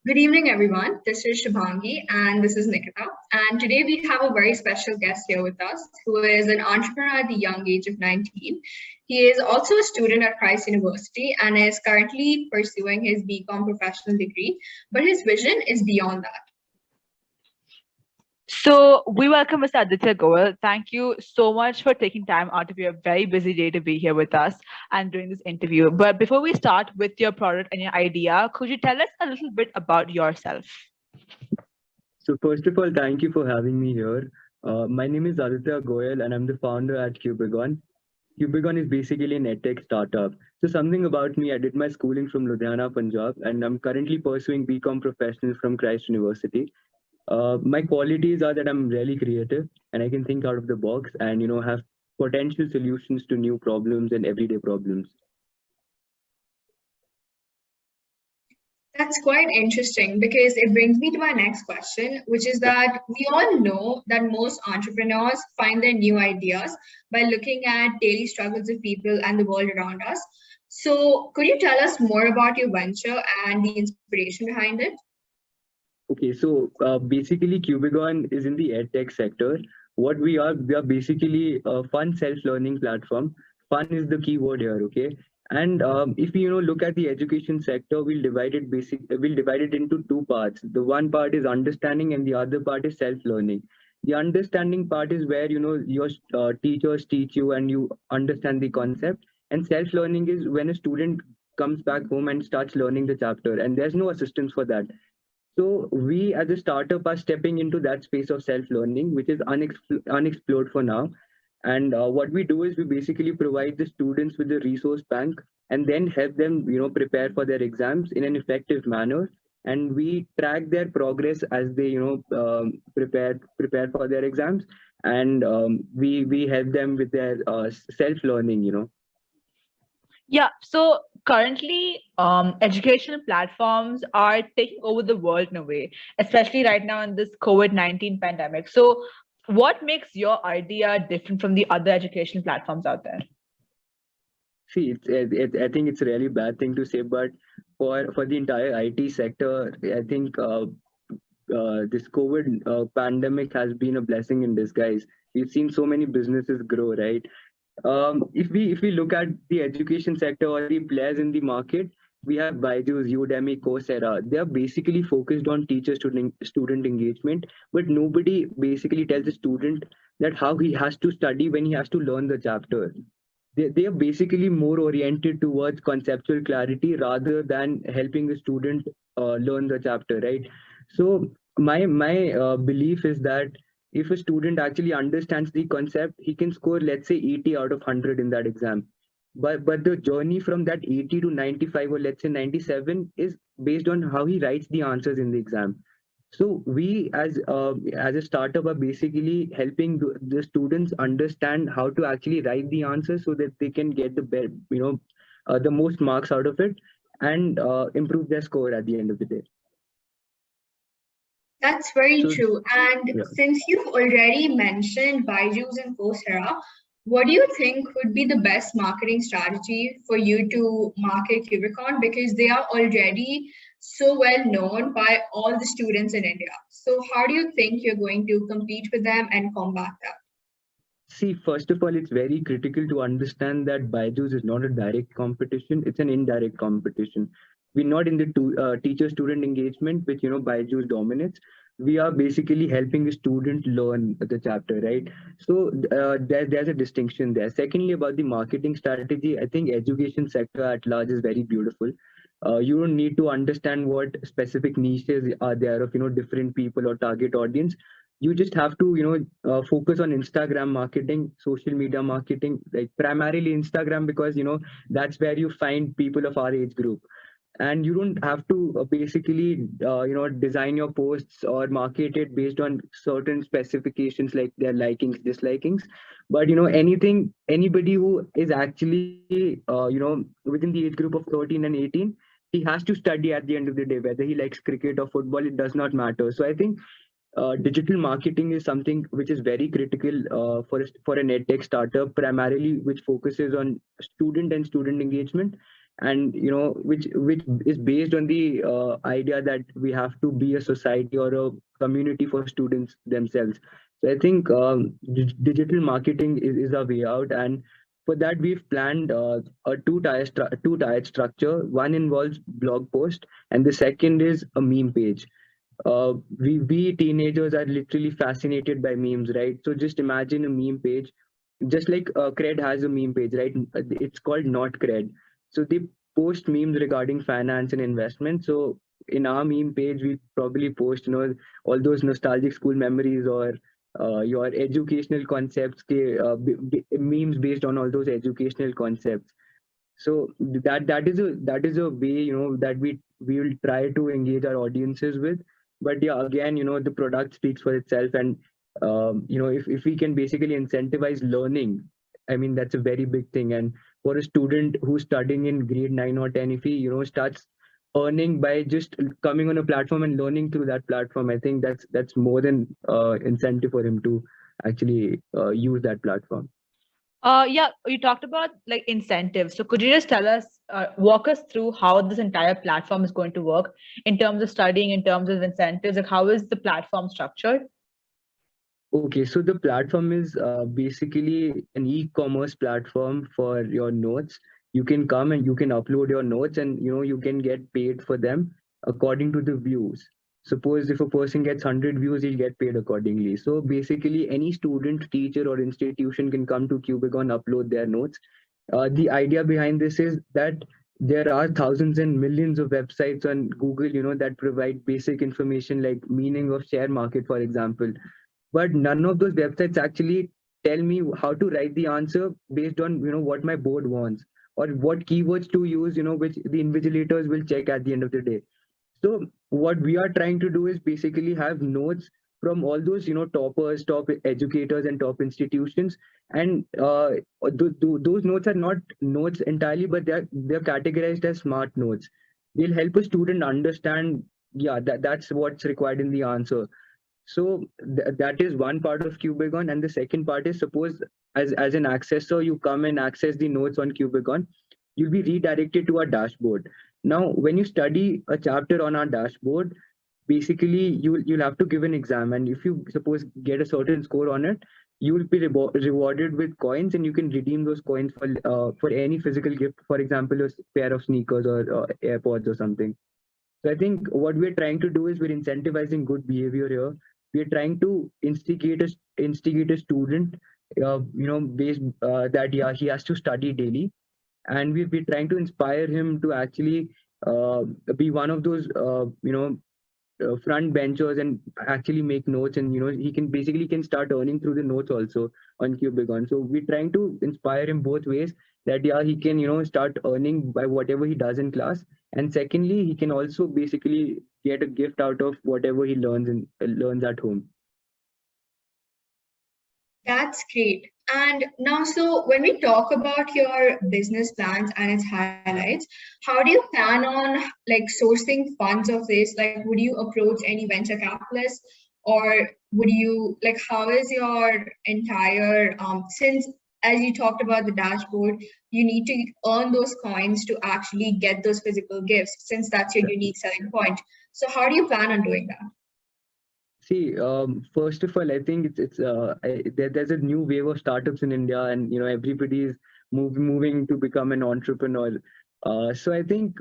Good evening, everyone. This is Shubhangi and this is Nikita. And today we have a very special guest here with us who is an entrepreneur at the young age of 19. He is also a student at Christ University and is currently pursuing his BCom professional degree, but his vision is beyond that. So we welcome Mr. Aditya Goyal. Thank you so much for taking time out of your very busy day to be here with us and doing this interview. But before we start with your product and your idea, could you tell us a little bit about yourself? So first of all, thank you for having me here. My name is Aditya Goyal and I'm the founder at Cubigon. Cubigon is basically an edtech startup. So something about me, I did my schooling from Ludhiana, Punjab, and I'm currently pursuing BCom professional from Christ University. My qualities are that I'm really creative and I can think out of the box and have potential solutions to new problems and everyday problems. That's quite interesting because it brings me to my next question, which is that we all know that most entrepreneurs find their new ideas by looking at daily struggles of people and the world around us. So, could you tell us more about your venture and the inspiration behind it? Okay, so basically Cubigon is in the edtech sector. We are basically a fun self-learning platform. Fun is the key word here, okay? And if we look at the education sector, we'll divide it into two parts. The one part is understanding, and the other part is self-learning. The understanding part is where your teachers teach you and you understand the concept. And self-learning is when a student comes back home and starts learning the chapter, and there's no assistance for that. So we as a startup are stepping into that space of self-learning, which is unexplored for now. And what we do is we basically provide the students with a resource bank and then help them, prepare for their exams in an effective manner. And we track their progress as they, prepare for their exams. And we help them with their self-learning. Yeah, so currently, educational platforms are taking over the world in a way, especially right now in this COVID-19 pandemic. So, what makes your idea different from the other educational platforms out there? See, I think it's a really bad thing to say, but for the entire IT sector, I think this COVID pandemic has been a blessing in disguise. We've seen so many businesses grow, right? If we look at the education sector or the players in the market, we have Byju's, Udemy, Coursera. They are basically focused on teacher-student engagement, but nobody basically tells the student that how he has to study when he has to learn the chapter. They are basically more oriented towards conceptual clarity rather than helping the student learn the chapter, right? So my belief is that if a student actually understands the concept, he can score, let's say, 80 out of 100 in that exam. But the journey from that 80 to 95 or let's say 97 is based on how he writes the answers in the exam. So we as a startup are basically helping the students understand how to actually write the answers so that they can get the most marks out of it and improve their score at the end of the day. That's very So true. And yeah. since you've already mentioned Byju's and Coursera, what do you think would be the best marketing strategy for you to market Cubicon? Because they are already so well known by all the students in India. So how do you think you're going to compete with them and combat that? See, first of all, it's very critical to understand that Byju's is not a direct competition; it's an indirect competition. We're not in the teacher-student engagement, which Byju's dominates. We are basically helping the student learn the chapter, right? So there's a distinction there. Secondly, about the marketing strategy, I think education sector at large is very beautiful. You don't need to understand what specific niches are there of different people or target audience. You just have to focus on Instagram marketing, social media marketing, like primarily Instagram, because that's where you find people of our age group. And you don't have to basically design your posts or market it based on certain specifications like their likings, dislikings. But anybody who is actually within the age group of 13 and 18, he has to study at the end of the day, whether he likes cricket or football, it does not matter. So I think digital marketing is something which is very critical for an edtech startup, primarily which focuses on student and student engagement. and which is based on the idea that we have to be a society or a community for students themselves. So I think digital marketing is a way out, and for that we've planned a two-tier structure. One involves blog post, and the second is a meme page. We teenagers are literally fascinated by memes, right? So just imagine a meme page, just like Cred has a meme page, right? It's called Not Cred. So they post memes regarding finance and investment. So in our meme page, we probably post, all those nostalgic school memories, or your educational concepts, memes based on all those educational concepts. So that is a way, that we will try to engage our audiences with. But yeah, again, the product speaks for itself, and if we can basically incentivize learning, I mean, that's a very big thing. And for a student who's studying in grade 9 or 10, if he starts earning by just coming on a platform and learning through that platform, I think that's more than incentive for him to actually use that platform. Yeah, you talked about like incentives. So could you just tell us, walk us through how this entire platform is going to work in terms of studying, in terms of incentives? Like, how is the platform structured? Okay, so the platform is basically an e-commerce platform for your notes. You can come and you can upload your notes, and you can get paid for them according to the views. Suppose if a person gets 100 views, he'll get paid accordingly. So basically, any student, teacher, or institution can come to Cubigon, upload their notes. The idea behind this is that there are thousands and millions of websites on Google, that provide basic information like meaning of share market, for example, but none of those websites actually tell me how to write the answer based on what my board wants, or what keywords to use, which the invigilators will check at the end of the day. So what we are trying to do is basically have notes from all those toppers, top educators, and top institutions, and those notes are not notes entirely, but they're categorized as smart notes. They'll help a student understand, yeah, that's what's required in the answer. So that is one part of Cubigon, and the second part is, suppose as an accessor, you come and access the notes on Cubigon, you'll be redirected to our dashboard. Now, when you study a chapter on our dashboard, basically you'll have to give an exam, and if you suppose get a certain score on it, you will be rewarded with coins, and you can redeem those coins for any physical gift, for example, a pair of sneakers, or AirPods or something. So I think what we're trying to do is we're incentivizing good behavior here. We're trying to instigate a student, based that, yeah, he has to study daily, and we're trying to inspire him to actually uh, be one of those front benchers and actually make notes, and he can basically can start earning through the notes also on Cubigon. So we're trying to inspire him both ways, that yeah, he can start earning by whatever he does in class, and secondly, he can also basically get a gift out of whatever he learns at home. That's great. And now, so when we talk about your business plans and its highlights, how do you plan on like sourcing funds of this? Like, would you approach any venture capitalists, or would you like how is your entire since as you talked about the dashboard, you need to earn those coins to actually get those physical gifts, since that's your unique selling point. So how do you plan on doing that? See, first of all, I think there's a new wave of startups in India, and everybody is moving to become an entrepreneur. So I think,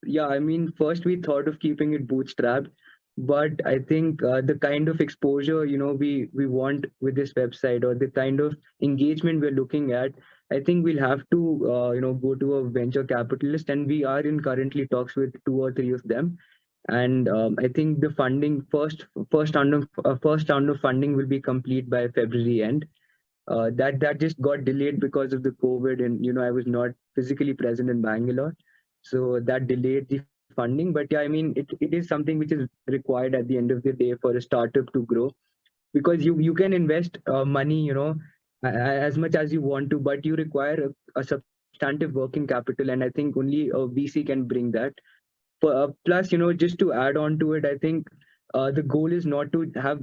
yeah, I mean, first we thought of keeping it bootstrapped, but I think the kind of exposure we want with this website, or the kind of engagement we're looking at, I think we'll have to go to a venture capitalist, and we are in currently talks with two or three of them. And I think the funding first round of funding will be complete by February end. That just got delayed because of the COVID, and I was not physically present in Bangalore, so that delayed the funding. But yeah, I mean, it is something which is required at the end of the day for a startup to grow, because you can invest money, as much as you want to, but you require a substantive working capital, and I think only a VC can bring that. Plus, just to add on to it, I think the goal is not to have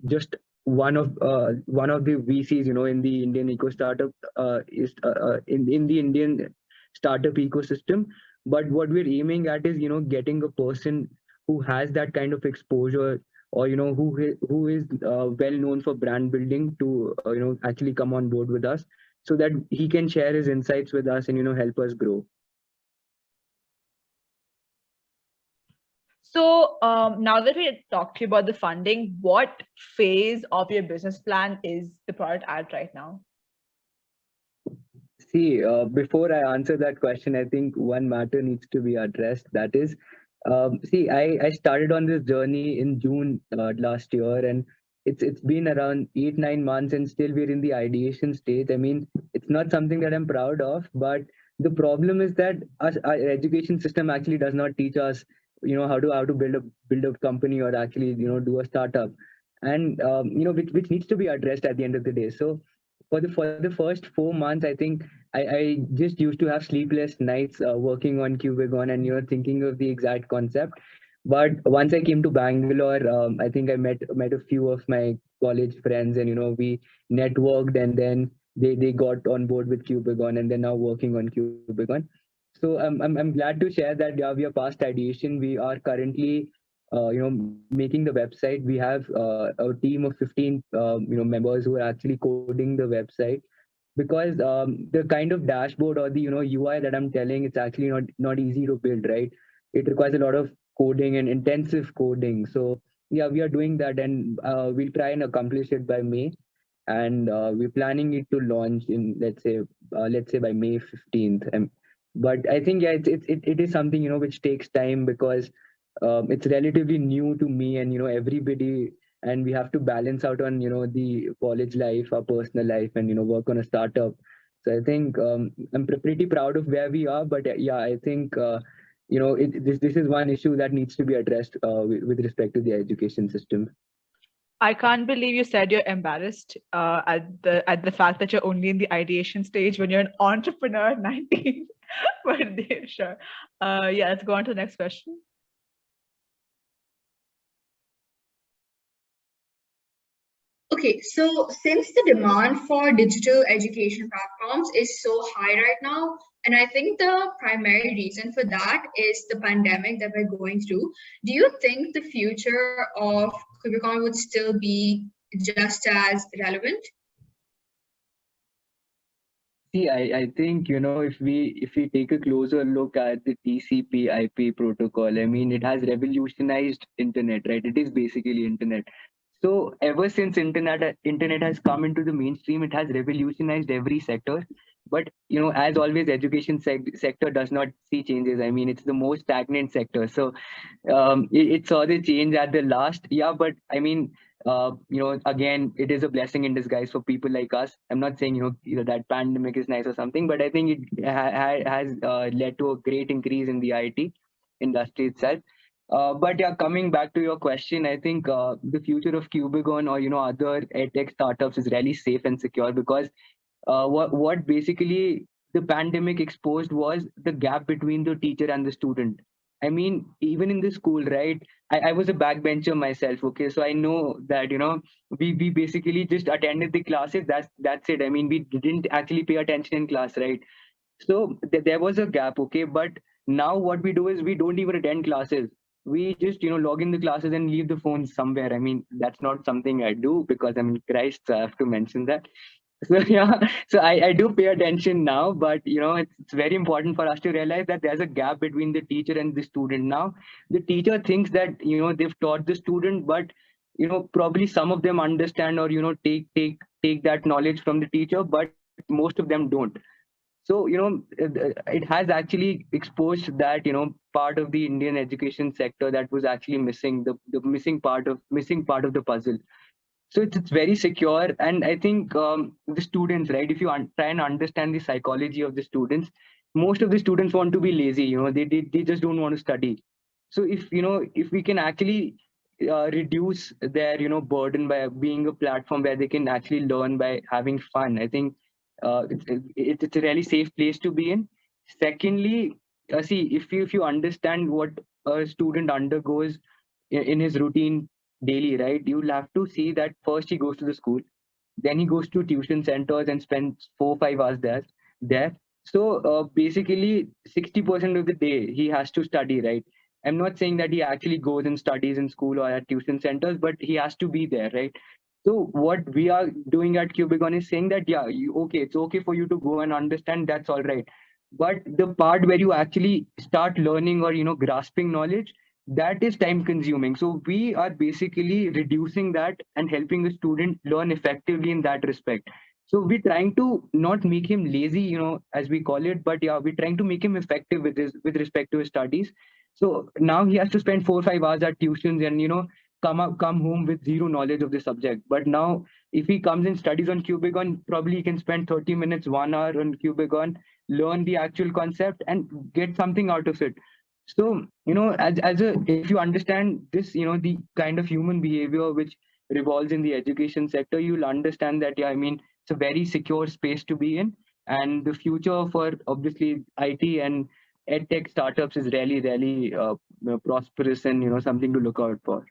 just one of the VCs, in the Indian eco startup, is in the Indian startup ecosystem. But what we're aiming at is, getting a person who has that kind of exposure, or who is well known for brand building to actually come on board with us, so that he can share his insights with us and help us grow. So now that we talked to you about the funding, what phase of your business plan is the product at right now? See, before I answer that question, I think one matter needs to be addressed. That is, see, I started on this journey in June last year, and it's been around 8 9 months, and still we're in the ideation stage. I mean, it's not something that I'm proud of, but the problem is that our education system actually does not teach us, how to build a company, or actually do a startup, and which needs to be addressed at the end of the day. So for the first 4 months, I think I just used to have sleepless nights working on Cubigon, and thinking of the exact concept. But once I came to Bangalore, I think I met a few of my college friends, and we networked, and then they got on board with Cubigon, and they're now working on Cubigon. So I'm glad to share that, yeah, we are past ideation. We are currently making the website. We have a team of 15 members who are actually coding the website, because the kind of dashboard, or the UI that I'm telling, it's actually not easy to build, right? It requires a lot of coding and intensive coding. So yeah, we are doing that, and we'll try and accomplish it by May, and we're planning it to launch in, let's say by May 15th. But I think, yeah, it is something which takes time, because it's relatively new to me and everybody, and we have to balance out on the college life, our personal life, and work on a startup. So I think I'm pretty proud of where we are, but yeah, I think this is one issue that needs to be addressed with respect to the education system. I can't believe you said you're embarrassed at the fact that you're only in the ideation stage when you're an entrepreneur at 19. But sure. Yeah, let's go on to the next question. Okay, so since the demand for digital education platforms is so high right now, and I think the primary reason for that is the pandemic that we're going through, do you think the future of Kubicon would still be just as relevant? See, I think if we take a closer look at the TCP/IP protocol, I mean, it has revolutionized internet, right? It is basically internet. So ever since internet has come into the mainstream, it has revolutionized every sector. But as always, education sector does not see changes. I mean, it's the most stagnant sector. So it saw the change at the last. Yeah, but I mean, again, it is a blessing in disguise for people like us. I'm not saying that pandemic is nice or something, but I think it has led to a great increase in the IT industry itself. But yeah, coming back to your question, I think the future of Cubigon, or other edtech startups, is really safe and secure, because what basically the pandemic exposed was the gap between the teacher and the student. I mean, even in the school, right? I was a backbencher myself. Okay, so I know that we basically just attended the classes. That's it. I mean, we didn't actually pay attention in class, right? So there was a gap. Okay, but now what we do is we don't even attend classes. We just log in the classes and leave the phones somewhere. I mean, that's not something I do, because I'm in Christ, so I have to mention that. So yeah, so I do pay attention now, but it's very important for us to realize that there's a gap between the teacher and the student. Now the teacher thinks that they've taught the student, but probably some of them understand, or take that knowledge from the teacher, but most of them don't. So it has actually exposed that part of the Indian education sector that was actually missing, the missing part of the puzzle. So it's very secure, and I think the students, right, if you try and understand the psychology of the students, most of the students want to be lazy. They just don't want to study. So if we can actually reduce their burden by being a platform where they can actually learn by having fun, I think it's a really safe place to be in. Secondly, see, if you understand what a student undergoes in his routine daily, right? You'll have to see that first he goes to the school, then he goes to tuition centers and spends 4 5 hours there. So basically, 60% of the day he has to study, right? I'm not saying that he actually goes and studies in school or at tuition centers, but he has to be there, right? So what we are doing at Cubicon is saying that, yeah, okay, it's okay for you to go and understand, that's all right. But the part where you actually start learning or, grasping knowledge, that is time consuming. So we are basically reducing that and helping the student learn effectively in that respect. So we're trying to not make him lazy, as we call it, but yeah, we're trying to make him effective with respect to his studies. So now he has to spend 4 or 5 hours at tuitions and come home with zero knowledge of the subject. But now if he comes and studies on Cubicon, probably he can spend 30 minutes, 1 hour on Cubicon, learn the actual concept and get something out of it. So as a if you understand this, the kind of human behavior which revolves in the education sector, you'll understand that, yeah, I mean, it's a very secure space to be in, and the future for obviously IT and ed tech startups is really really prosperous and something to look out for.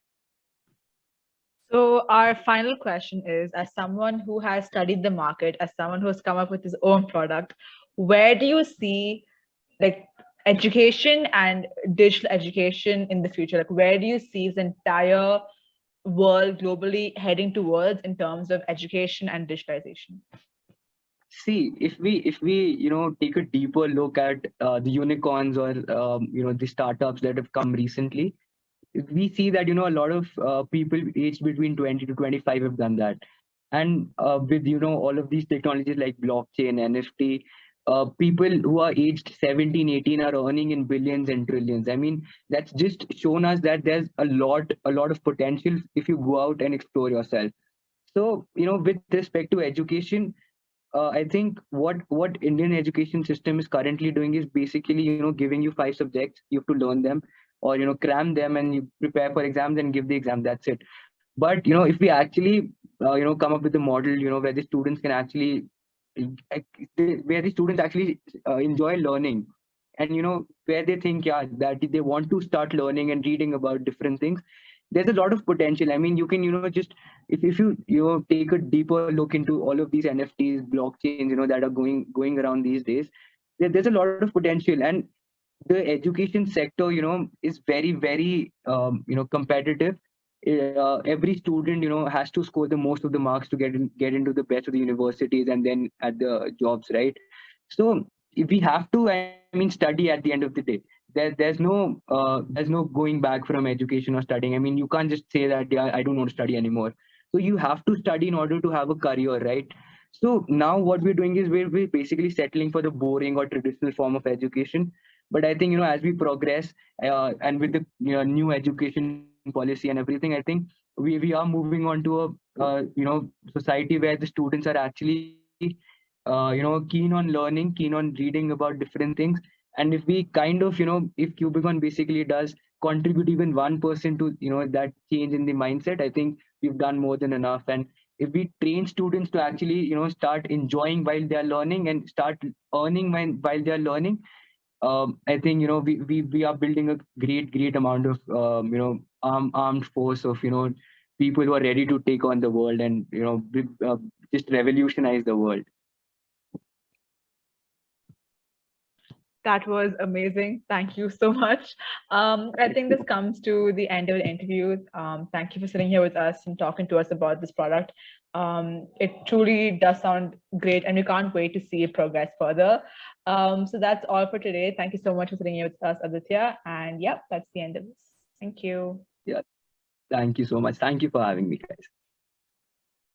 So our final question is, as someone who has studied the market, as someone who has come up with his own product, where do you see like education and digital education in the future? Like where do you see the entire world globally heading towards in terms of education and digitalization? See, if we take a deeper look at the unicorns or the startups that have come recently, we see that a lot of people aged between 20 to 25 have done that. And with all of these technologies like blockchain, NFT, people who are aged 17, 18 are earning in billions and trillions. I mean, that's just shown us that there's a lot of potential if you go out and explore yourself. So with respect to education, I think what Indian education system is currently doing is basically giving you 5 subjects, you have to learn them, or cram them and you prepare for exams and give the exam. That's it. But if we actually come up with a model where the students can actually where the students actually enjoy learning, and where they think, yeah, that they want to start learning and reading about different things, there's a lot of potential. I mean, you can just if you take a deeper look into all of these NFTs, blockchains, that are going around these days, there's a lot of potential. And the education sector is very very competitive. Every student has to score the most of the marks to get into the best of the universities and then at the jobs, right? So if we have to, I mean, study at the end of the day. There's no going back from education or studying. I mean, you can't just say that, yeah, I don't want to study anymore. So you have to study in order to have a career, right? So now what we're doing is we're basically settling for the boring or traditional form of education. But I think as we progress and with the new education policy and everything, I think we are moving on to a society where the students are actually keen on learning, keen on reading about different things. And if we kind of if Cubicon basically does contribute even 1% to that change in the mindset, I think we've done more than enough. And if we train students to actually start enjoying while they are learning and start earning while they are learning, I think we are building a great amount of armed force of people who are ready to take on the world and just revolutionize the world. That was amazing. Thank you so much. I think this comes to the end of the interview. Thank you for sitting here with us and talking to us about this product. It truly does sound great, and we can't wait to see it progress further. So that's all for today. Thank you so much for sitting here with us, Aditya. And yeah, that's the end of this. Thank you. Yeah, thank you so much. Thank you for having me, guys.